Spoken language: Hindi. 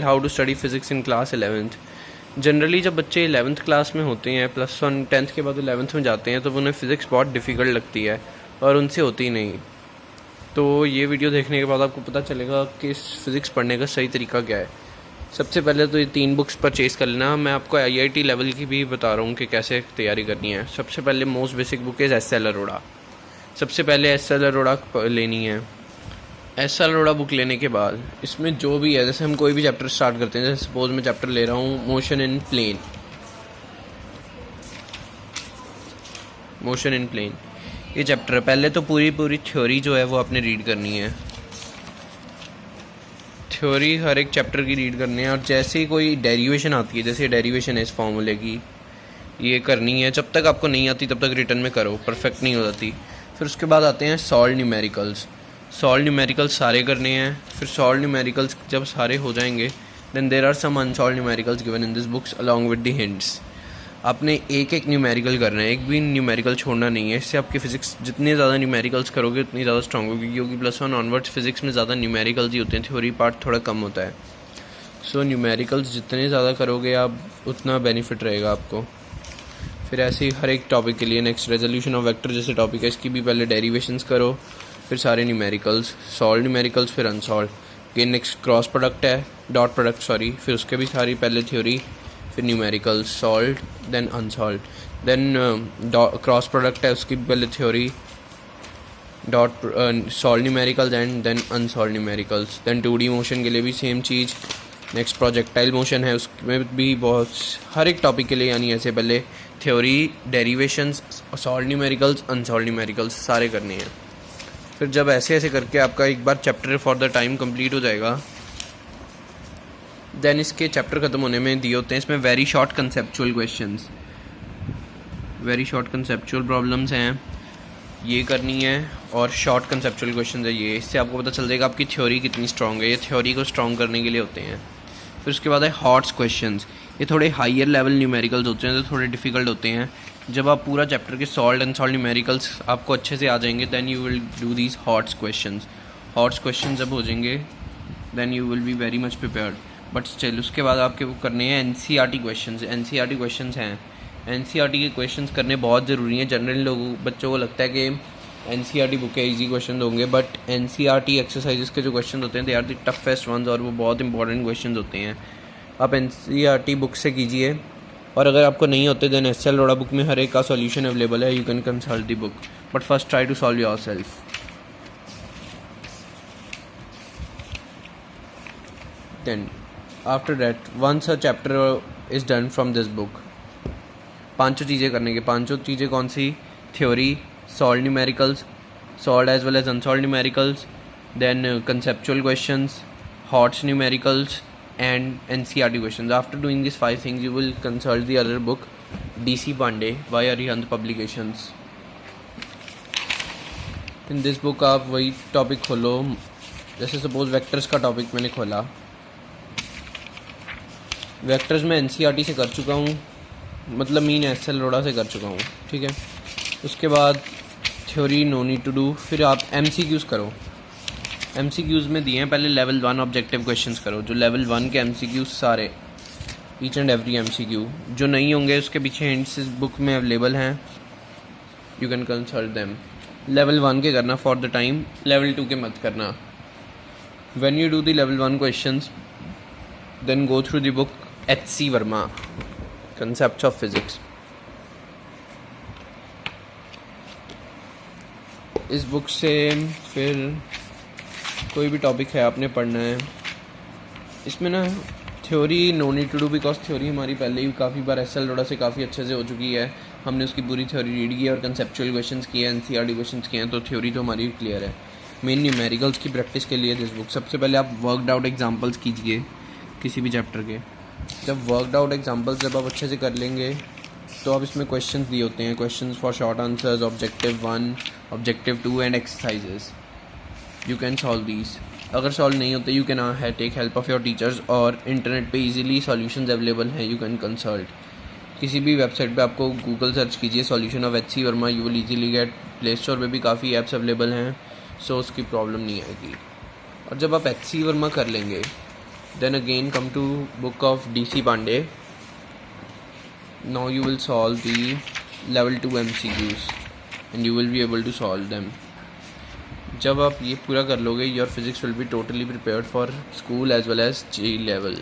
How to study physics in class 11th। Generally जब बच्चे 11th क्लास में होते हैं, +1 10th के बाद 11th में जाते हैं, तो उन्हें फ़िज़िक्स बहुत डिफ़िकल्ट लगती है और उनसे होती नहीं। तो ये वीडियो देखने के बाद आपको पता चलेगा कि फ़िज़िक्स पढ़ने का सही तरीका क्या है। सबसे पहले तो ये 3 बुक्स परचेज़ कर लेना। मैं आपको IIT लेवल की भी बता रहा हूँ कि कैसे तैयारी करनी है। सबसे पहले मोस्ट बेसिक बुक है SL अरोड़ा। सबसे पहले SL अरोड़ा लेनी है। SL अरोड़ा बुक लेने के बाद इसमें जो भी है, जैसे हम कोई भी चैप्टर स्टार्ट करते हैं, जैसे सपोज मैं चैप्टर ले रहा हूँ मोशन इन प्लेन, ये चैप्टर है। पहले तो पूरी थ्योरी जो है वो आपने रीड करनी है। थ्योरी हर एक चैप्टर की रीड करनी है, और जैसे ही कोई डेरिवेशन आती है, जैसे डेरिवेशन है इस फॉर्मूले की, ये करनी है। जब तक आपको नहीं आती तब तक रिटर्न में करो, परफेक्ट नहीं हो जाती। फिर उसके बाद आते हैं सॉल्व न्यूमेरिकल्स सारे करने हैं। फिर सॉल्व न्यूमेरिकल्स जब सारे हो जाएंगे, then there are some unsolve numericals given in this books along with the hints. आपने एक न्यूमेरिकल करना है, एक भी न्यूमेरिकल छोड़ना नहीं है। इससे आपकी फ़िज़िक्स जितने ज़्यादा न्यूमेरिकल्स करोगे उतनी ज़्यादा स्ट्रॉन्ग होगी, क्योंकि +1 ऑनवर्ड्स फ़िज़िक्स में ज़्यादा न्यूमेरिकल्स ही होते हैं, थ्योरी पार्ट थोड़ा कम होता है। सो न्यूमेरिकल्स जितने ज़्यादा करोगे आप, उतना बेनिफिट रहेगा आपको। फिर ऐसे ही हर एक टॉपिक के लिए नेक्स्ट रेजोल्यूशन ऑफ वेक्टर जैसे टॉपिक है, इसकी भी पहले डेरिवेशंस करो, फिर सारे न्यूमेरिकल्स, सॉल्व न्यूमेरिकल्स, फिर अनसॉल्व। फिर नेक्स्ट क्रॉस प्रोडक्ट है, डॉट प्रोडक्ट सॉरी, फिर उसके भी सारी पहले थ्योरी, फिर numericals, solve then unsolve. Then cross product है, उसकी भी पहले theory, dot solve numericals and then unsolve numericals. Then 2D motion के लिए भी सेम चीज़। नेक्स्ट प्रोजेक्टाइल मोशन है, उसमें भी बहुत हर एक टॉपिक के लिए, यानी ऐसे पहले theory, derivations, solve numericals, unsolve numericals सारे करने हैं। फिर जब ऐसे करके आपका एक बार chapter for the time complete हो जाएगा, देन इसके चैप्टर ख़त्म होने में दिए होते हैं इसमें वेरी शॉर्ट कंसेप्चुअल प्रॉब्लम्स हैं, ये करनी है। और शॉर्ट कंसेप्चुअल क्वेश्चन है ये। इससे आपको पता चल जाएगा आपकी थ्योरी कितनी स्ट्रॉन्ग है। ये थ्योरी को स्ट्रॉन्ग करने के लिए होते हैं। फिर उसके बाद है हॉट्स क्वेश्चंस। ये थोड़े हायर लेवल न्यूमेरिकल्स होते हैं, तो थोड़े डिफ़िकल्ट होते हैं। जब आप पूरा चैप्टर के सॉल्व एंड सॉल्व न्यूमेरिकल्स आपको अच्छे से आ जाएंगे, then you will do these HOTS question जब हो जाएंगे, then you will be very much prepared. But still उसके बाद आपके वो करने हैं NCERT क्वेश्चंस हैं। NCERT के क्वेश्चंस करने बहुत ज़रूरी हैं। जनरल बच्चों को लगता है कि NCERT बुक है, ईजी क्वेश्चन होंगे, बट NCERT एक्सरसाइजेस के जो क्वेश्चन होते हैं, they are the toughest ones, और वो बहुत इंपॉर्टेंट क्वेश्चन होते हैं। आप NCERT बुक से कीजिए, और अगर आपको नहीं होते देन SL अरोड़ा बुक में हर एक का सॉल्यूशन अवेलेबल है। You can consult the book, but first try to solve yourself. Then after that once a chapter is done from this book, 5 चीज़ें करने की। 5 चीज़ें कौन सी? Theory, solve numericals, solve as well as unsolved numericals, then conceptual questions, HOTS numericals and NCERT questions. After doing these 5 things, you will consult the other book, DC Pandey by Arihant Publications. In this book आप वही टॉपिक खोलो, जैसे सपोज वेक्टर्स का टॉपिक मैंने खोला। वेक्टर्स में NCERT से कर चुका हूँ, मतलब मीन SL अरोड़ा से कर चुका हूँ, ठीक है। उसके बाद theory no need to do. फिर आप MCQs करो। MCQs में दिए हैं, पहले लेवल 1 ऑब्जेक्टिव क्वेश्चंस करो। जो लेवल 1 के MCQs सारे, ईच एंड एवरी MCQ, जो नहीं होंगे उसके पीछे हिंट्स इस बुक में अवेलेबल हैं, you can consult them. Level 1 के करना फॉर द टाइम, लेवल 2 के मत करना। When you do the level 1 questions, then go through the book HC Verma, concepts of physics. इस बुक से फिर कोई भी टॉपिक है आपने पढ़ना है, इसमें ना theory no need to do, because theory हमारी पहले ही काफ़ी बार SL अरोड़ा से काफ़ी अच्छे से हो चुकी है। हमने उसकी पूरी थ्योरी रीड की और कंसेप्चुअल क्वेश्चंस किए हैं, NCERT क्वेश्चंस किए हैं, तो थ्योरी तो हमारी क्लियर है। मेन न्यूमेरिकल्स की प्रैक्टिस के लिए दिस बुक। सबसे पहले आप वर्कड आउट एग्जाम्पल्स कीजिए किसी भी चैप्टर के। जब वर्कड आउट एग्जाम्पल्स जब आप अच्छे से कर लेंगे, तो आप इसमें क्वेश्चंस दिए होते हैं, questions for short answers, objective 1, objective 2 and exercises. You can solve these. अगर सॉल्व नहीं होते, you can take help of your teachers, और इंटरनेट पे इजीली सॉल्यूशंस अवेलेबल हैं, यू कैन कंसल्ट। किसी भी वेबसाइट पे आपको गूगल सर्च कीजिए solution of HC Verma, you will easily get. Play store पे भी काफ़ी ऐप्स अवेलेबल हैं, सो उसकी प्रॉब्लम नहीं आएगी। और जब आप HC वर्मा कर लेंगे, Then again come to book of DC Pandey. Now you will solve the level 2 MCQs and you will be able to solve them. जब आप ये पूरा कर लोगे, your physics will be totally prepared for school as well as JEE level.